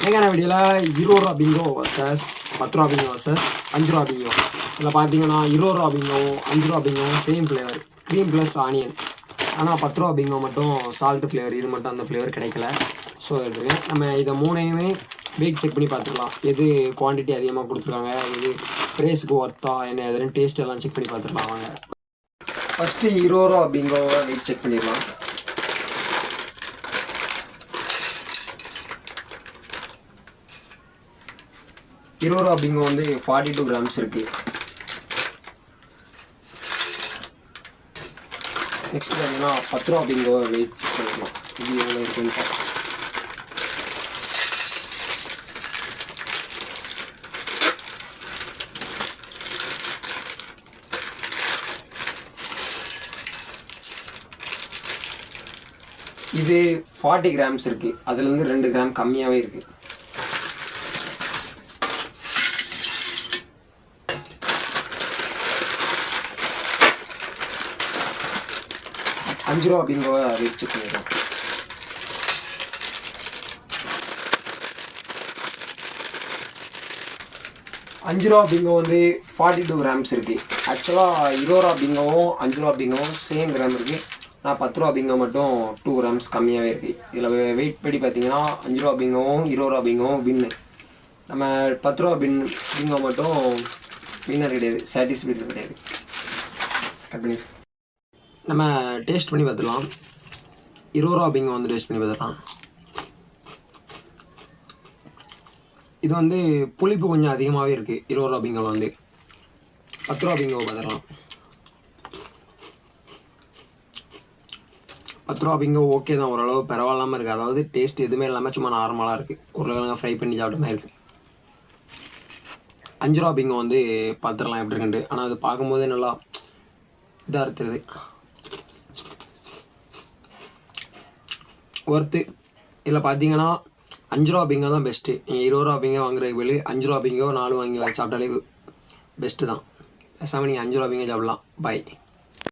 இன்னைக்கான வீடியோவில் 20 ரூபா பிங்கோ வர்சஸ் 10 ரூபா பிங்கோ வர்சஸ் 5 ரூபா பிங்கோ. இதில் பார்த்தீங்கன்னா 20 ரூபா பிங்கோவும் 5 ரூபா பிங்கோவும் same flavour, cream plus onion. ஆனால் 10 ரூபா பிங்கோ மட்டும் சால்ட் ஃப்ளேவர், இது மட்டும் அந்த ஃப்ளேவர் கிடைக்கல. ஸோ எடுத்துருக்கேன். நம்ம இதை மூணையுமே வெயிட் செக் பண்ணி பார்த்துக்கலாம். எது குவான்டிட்டி அதிகமாக கொடுத்துருக்காங்க, எது ப்ரைஸுக்கு ஒர்த்தா என்ன, எதுன்னு டேஸ்ட் எல்லாம் செக் பண்ணி பார்த்துக்கலாம் வாங்க. ஃபஸ்ட்டு 20 ரூபா பிங்கோவை வெயிட் செக் பண்ணிடலாம். இருபது ரூபா பிங்கோ வந்து 42 கிராம்ஸ் இருக்குது. நெக்ஸ்ட் பார்த்தீங்கன்னா 10 ரூபா பிங்கோ வெயிட் செக் பண்ணிக்கலாம். இது எவ்வளோ இருக்குன்னு பார்க்கலாம். இது 40 கிராம்ஸ் இருக்குது. அதுலேருந்து 2 கிராம் கம்மியாகவே இருக்குது. அஞ்சு ரூபா பிங்கோவை வெயிட் செக் பண்ணிடுறோம். அஞ்சு ரூபா பிங்கோ வந்து 42 கிராம்ஸ் இருக்குது. ஆக்சுவலாக 20 ரூபா பிங்கோவும் 5 ரூபா பிங்கோவும் சேம் கிராம் இருக்குது. நான் 10 ரூபா பிங்கோ மட்டும் 2 கிராம்ஸ் கம்மியாகவே இருக்குது. இதில் வெயிட் படி பார்த்தீங்கன்னா 5 ரூபா பிங்கோவும் 20 ரூபா பிங்கோவும் வின்னு. நம்ம 10 ரூபா பிங்கோ மட்டும் வின்னர் கிடையாது, சாட்டிஸ்ஃபைடு கிடையாது. கட் பண்ணி நம்ம டேஸ்ட் பண்ணி பார்த்துக்கலாம். 20 ரூபா பிங்கோ வந்து டேஸ்ட் பண்ணி பார்த்துக்கலாம். இது வந்து புளிப்பு கொஞ்சம் அதிகமாகவே இருக்குது 20 ரூபா பிங்கோ வந்து. 10 ரூபா பிங்கோ பார்த்துக்கலாம். 10 ரூபா பிங்கோ ஓகே தான், ஓரளவு பரவாயில்லாமல் இருக்குது. அதாவது டேஸ்ட் எதுவுமே இல்லாமல் சும்மா நார்மலாக இருக்குது, உருளைக்கிழங்கு ஃப்ரை பண்ணி சாப்பிட்ட மாதிரி இருக்குது. 5 ரூபா பிங்கோ வந்து பார்த்துடலாம் எப்படி இருக்குன்ட்டு. ஆனால் அது பார்க்கும்போதே நல்லா இதாக இருக்குது, ஒர்த்து. இதில் பார்த்தீங்கன்னா 5 ரூபா பிங்கோ தான் பெஸ்ட்டு. நீங்கள் 20 ரூபா பிங்கோ வாங்குறதுக்கு வெளியே 5 ரூபா பிங்கோ 4 வாங்கி சாப்பிட்டாலே பெஸ்ட்டு தான். பேசாமல் நீங்கள் 5 ரூபா பிங்கோ சாப்பிட்லாம். பாய்.